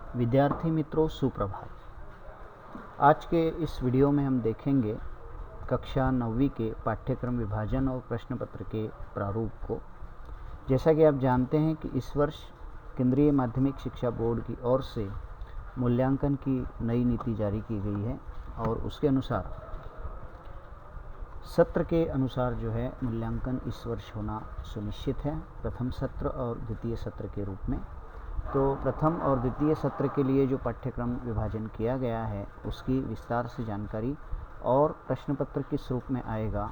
विद्यार्थी मित्रों सुप्रभात। आज के इस वीडियो में हम देखेंगे कक्षा 9वीं के पाठ्यक्रम विभाजन और प्रश्न पत्र के प्रारूप को। जैसा कि आप जानते हैं कि इस वर्ष केंद्रीय माध्यमिक शिक्षा बोर्ड की ओर से मूल्यांकन की नई नीति जारी की गई है और उसके अनुसार सत्र के अनुसार जो है मूल्यांकन इस वर्ष होना सुनिश्चित है, प्रथम सत्र और द्वितीय सत्र के रूप में। तो प्रथम और द्वितीय सत्र के लिए जो पाठ्यक्रम विभाजन किया गया है उसकी विस्तार से जानकारी और प्रश्न पत्र किस रूप में आएगा,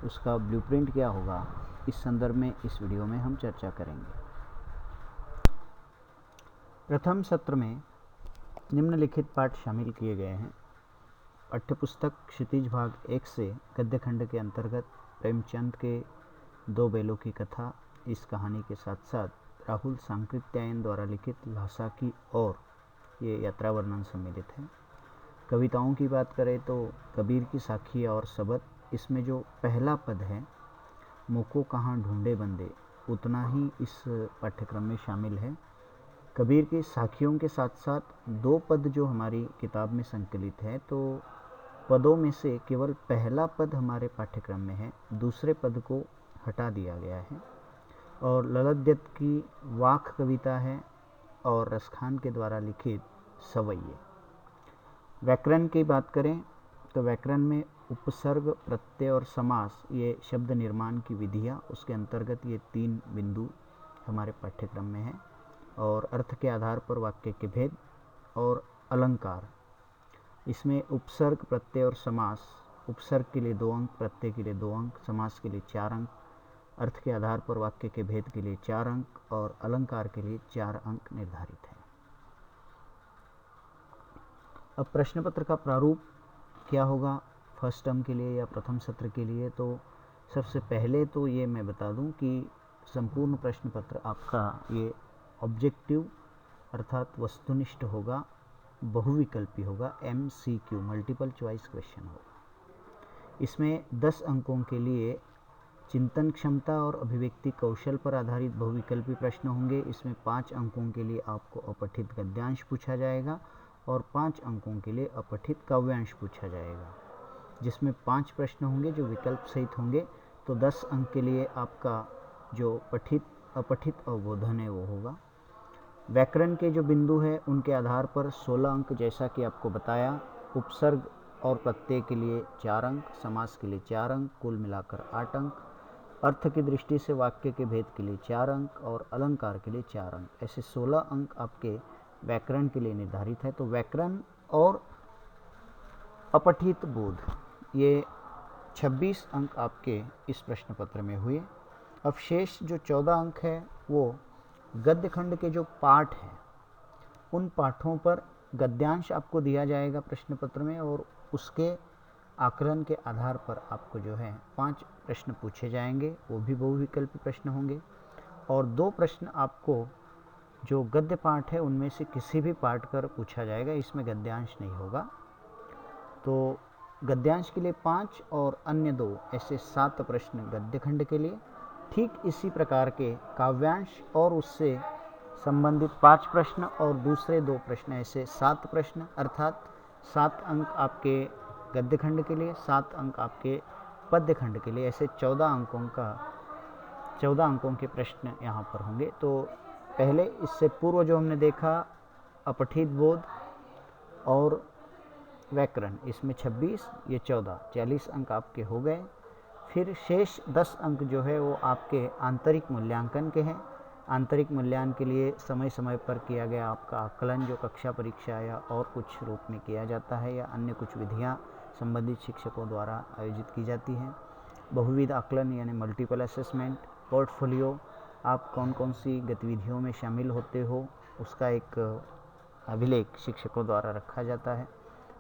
उसका ब्लूप्रिंट क्या होगा, इस संदर्भ में इस वीडियो में हम चर्चा करेंगे। प्रथम सत्र में निम्नलिखित पाठ शामिल किए गए हैं। पाठ्यपुस्तक क्षितिज भाग 1 से गद्य खंड के अंतर्गत प्रेमचंद के दो बैलों की कथा, इस कहानी के साथ साथ राहुल सांकृत्यायन द्वारा लिखित लहसा की और ये यात्रा वर्णन सम्मिलित है। कविताओं की बात करें तो कबीर की साखी और सबद, इसमें जो पहला पद है मोको कहाँ ढूंढे बंदे, उतना ही इस पाठ्यक्रम में शामिल है। कबीर की साखियों के साथ साथ दो पद जो हमारी किताब में संकलित है, तो पदों में से केवल पहला पद हमारे पाठ्यक्रम में है, दूसरे पद को हटा दिया गया है। और ललित की वाक कविता है और रसखान के द्वारा लिखित सवैये। व्याकरण की बात करें तो व्याकरण में उपसर्ग, प्रत्यय और समास, ये शब्द निर्माण की विधियाँ, उसके अंतर्गत ये 3 बिंदु हमारे पाठ्यक्रम में है। और अर्थ के आधार पर वाक्य के भेद और अलंकार, इसमें उपसर्ग, प्रत्यय और समास, उपसर्ग के लिए 2 अंक, प्रत्यय के लिए 2 अंक, समास के लिए 4 अंक, अर्थ के आधार पर वाक्य के भेद के लिए 4 अंक और अलंकार के लिए 4 अंक निर्धारित है। अब प्रश्न पत्र का प्रारूप क्या होगा फर्स्ट टर्म के लिए या प्रथम सत्र के लिए, तो सबसे पहले तो ये मैं बता दूं कि संपूर्ण प्रश्न पत्र आपका ये ऑब्जेक्टिव अर्थात वस्तुनिष्ठ होगा, बहुविकल्पी होगा, MCQ मल्टीपल चॉइस क्वेश्चन होगा। इसमें 10 अंकों के लिए चिंतन क्षमता और अभिव्यक्ति कौशल पर आधारित बहुविकल्पी प्रश्न होंगे। इसमें 5 अंकों के लिए आपको अपठित गद्यांश पूछा जाएगा और 5 अंकों के लिए अपठित काव्यांश पूछा जाएगा, जिसमें 5 प्रश्न होंगे जो विकल्प सहित होंगे। तो 10 अंक के लिए आपका जो पठित, अपठित और बोधन है वो होगा। व्याकरण के जो बिंदु है उनके आधार पर 16 अंक, जैसा कि आपको बताया। उपसर्ग और प्रत्यय के लिए 4 अंक, समास के लिए 4 अंक, कुल मिलाकर 8 अंक। अर्थ की दृष्टि से वाक्य के भेद के लिए 4 अंक और अलंकार के लिए 4 अंक, ऐसे 16 अंक आपके व्याकरण के लिए निर्धारित है। तो व्याकरण और अपठित बोध, ये 26 अंक आपके इस प्रश्न पत्र में हुए। अब शेष जो 14 अंक है वो गद्य खंड के जो पाठ हैं उन पाठों पर गद्यांश आपको दिया जाएगा प्रश्न पत्र में, और उसके आकलन के आधार पर आपको जो है 5 प्रश्न पूछे जाएंगे, वो भी बहुविकल्पी प्रश्न होंगे। और 2 प्रश्न आपको जो गद्य पाठ है उनमें से किसी भी पाठ कर पूछा जाएगा, इसमें गद्यांश नहीं होगा। तो गद्यांश के लिए 5 और अन्य 2, ऐसे 7 प्रश्न गद्य खंड के लिए। ठीक इसी प्रकार के काव्यांश और उससे संबंधित 5 प्रश्न और दूसरे 2 प्रश्न, ऐसे 7 प्रश्न, अर्थात 7 अंक आपके गद्य खंड के लिए, 7 अंक आपके पद्य खंड के लिए, ऐसे 14 अंकों के प्रश्न यहाँ पर होंगे। तो पहले इससे पूर्व जो हमने देखा अपठित बोध और व्याकरण, इसमें 26, ये 14, 40 अंक आपके हो गए। फिर शेष 10 अंक जो है वो आपके आंतरिक मूल्यांकन के हैं। आंतरिक मूल्यांकन के लिए समय समय पर किया गया आपका आकलन, जो कक्षा परीक्षा या और कुछ रूप में किया जाता है या अन्य कुछ विधियाँ संबंधित शिक्षकों द्वारा आयोजित की जाती हैं। बहुविध आकलन यानी मल्टीपल असेसमेंट, पोर्टफोलियो, आप कौन कौन सी गतिविधियों में शामिल होते हो उसका एक अभिलेख शिक्षकों द्वारा रखा जाता है।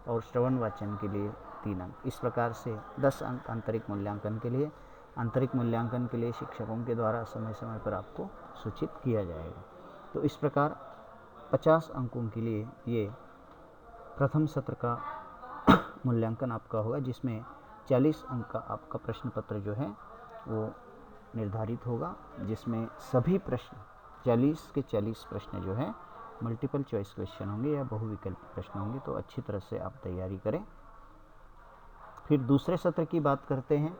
और श्रवण वाचन के लिए 3 अंक। इस प्रकार से 10 अंक आंतरिक मूल्यांकन के लिए। आंतरिक मूल्यांकन के लिए शिक्षकों के द्वारा समय समय पर आपको सूचित किया जाएगा। तो इस प्रकार 50 अंकों के लिए ये प्रथम सत्र का मूल्यांकन आपका होगा, जिसमें 40 अंक का आपका प्रश्न पत्र जो है वो निर्धारित होगा, जिसमें सभी प्रश्न 40 के 40 प्रश्न जो है मल्टीपल चॉइस क्वेश्चन होंगे या बहुविकल्पी प्रश्न होंगे, तो अच्छी तरह से आप तैयारी करें। फिर दूसरे सत्र की बात करते हैं।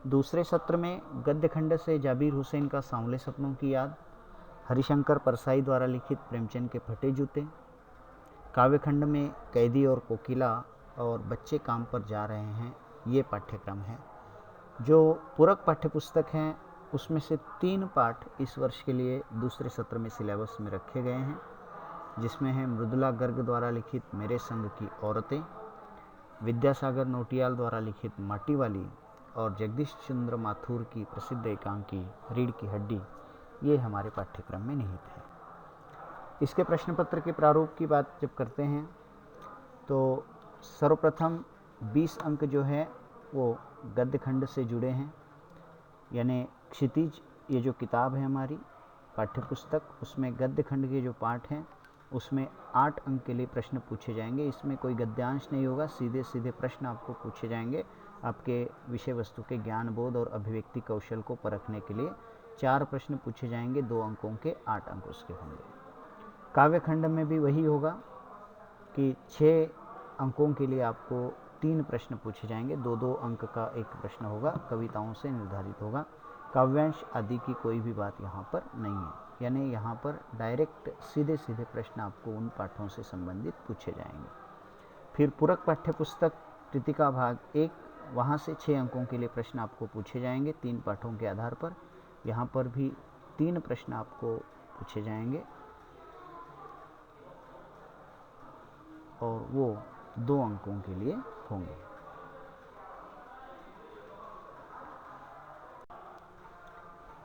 दूसरे सत्र में गद्य खंड से जाबिर हुसैन का सांवले सपनों की याद, हरिशंकर परसाई द्वारा लिखित प्रेमचंद के फटे जूते, काव्यखंड में कैदी और कोकिला और बच्चे काम पर जा रहे हैं, ये पाठ्यक्रम है। जो पूरक पाठ्यपुस्तक हैं उसमें से 3 पाठ इस वर्ष के लिए दूसरे सत्र में सिलेबस में रखे गए हैं, जिसमें है मृदुला गर्ग द्वारा लिखित मेरे संग की औरतें, विद्यासागर नोटियाल द्वारा लिखित माटी वाली और जगदीश चंद्र माथुर की प्रसिद्ध एकांकी रीढ़ की हड्डी, ये हमारे पाठ्यक्रम में निहित है। इसके प्रश्न पत्र के प्रारूप की बात जब करते हैं तो सर्वप्रथम 20 अंक जो है वो गद्य खंड से जुड़े हैं, यानी क्षितिज ये जो किताब है हमारी पाठ्यपुस्तक, उसमें गद्य खंड के जो पाठ हैं उसमें 8 अंक के लिए प्रश्न पूछे जाएंगे। इसमें कोई गद्यांश नहीं होगा, सीधे सीधे प्रश्न आपको पूछे जाएंगे आपके विषय वस्तु के ज्ञान बोध और अभिव्यक्ति कौशल को परखने के लिए 4 प्रश्न पूछे जाएंगे, 2 अंकों के 8 अंक उसके होंगे। काव्य खंड में भी वही होगा कि 6 अंकों के लिए आपको 3 प्रश्न पूछे जाएंगे, 2-2 अंक का एक प्रश्न होगा, कविताओं से निर्धारित होगा। काव्यांश आदि की कोई भी बात यहाँ पर नहीं है, यानी यहाँ पर डायरेक्ट सीधे सीधे प्रश्न आपको उन पाठों से संबंधित पूछे जाएंगे। फिर पूरक पाठ्यपुस्तक कृतिका भाग 1, वहाँ से 6 अंकों के लिए प्रश्न आपको पूछे जाएंगे 3 पाठों के आधार पर। यहाँ पर भी 3 प्रश्न आपको पूछे जाएंगे और वो 2 अंकों के लिए होंगे।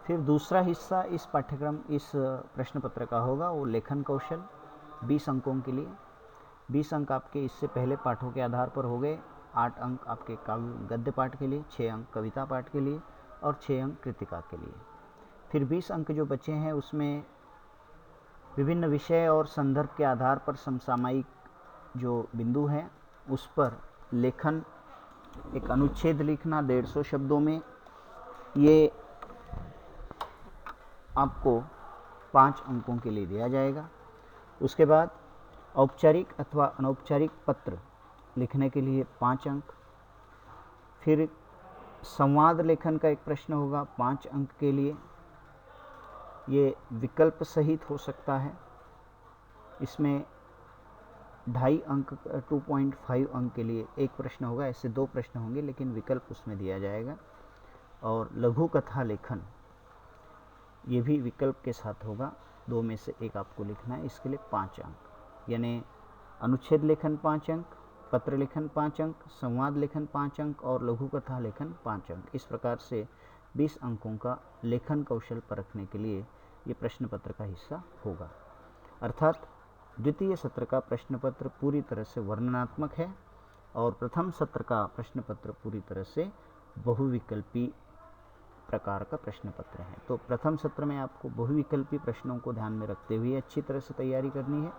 फिर दूसरा हिस्सा इस पाठ्यक्रम इस प्रश्न पत्र का होगा वो लेखन कौशल 20 अंकों के लिए। 20 अंक आपके इससे पहले पाठों के आधार पर हो गए, 8 अंक आपके काव्य गद्य पाठ के लिए, 6 अंक कविता पाठ के लिए और 6 अंक कृतिका के लिए। फिर 20 अंक जो बचे हैं उसमें विभिन्न विषय और संदर्भ के आधार पर समसामयिक जो बिंदु हैं उस पर लेखन, एक अनुच्छेद लिखना 150 शब्दों में, ये आपको 5 अंकों के लिए दिया जाएगा। उसके बाद औपचारिक अथवा अनौपचारिक पत्र लिखने के लिए 5 अंक। फिर संवाद लेखन का एक प्रश्न होगा 5 अंक के लिए, ये विकल्प सहित हो सकता है। इसमें 2.5 अंक 2.5 अंक के लिए एक प्रश्न होगा, ऐसे 2 प्रश्न होंगे लेकिन विकल्प उसमें दिया जाएगा। और लघु कथा लेखन ये भी विकल्प के साथ होगा, 2 में से एक आपको लिखना है, इसके लिए 5 अंक। यानी अनुच्छेद लेखन 5 अंक, पत्र लेखन 5 अंक, संवाद लेखन 5 अंक और लघु कथा लेखन 5 अंक। इस प्रकार से 20 अंकों का लेखन कौशल परखने के लिए ये प्रश्न पत्र का हिस्सा होगा। अर्थात द्वितीय सत्र का प्रश्न पत्र पूरी तरह से वर्णनात्मक है और प्रथम सत्र का प्रश्न पत्र पूरी तरह से बहुविकल्पी प्रकार का प्रश्न पत्र है। तो प्रथम सत्र में आपको बहुविकल्पी प्रश्नों को ध्यान में रखते हुए अच्छी तरह से तैयारी करनी है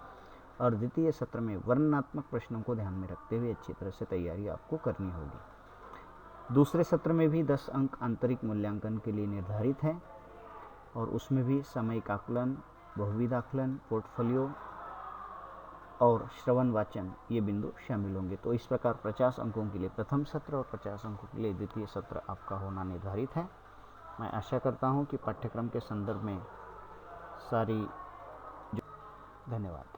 और द्वितीय सत्र में वर्णनात्मक प्रश्नों को ध्यान में रखते हुए अच्छी तरह से तैयारी आपको करनी होगी। दूसरे सत्र में भी 10 अंक आंतरिक मूल्यांकन के लिए निर्धारित हैं और उसमें भी सामयिक आकलन, बहुविध आकलन, पोर्टफोलियो और श्रवण वाचन ये बिंदु शामिल होंगे। तो इस प्रकार 50 अंकों के लिए प्रथम सत्र और 50 अंकों के लिए द्वितीय सत्र आपका होना निर्धारित है। मैं आशा करता हूँ कि पाठ्यक्रम के संदर्भ में धन्यवाद।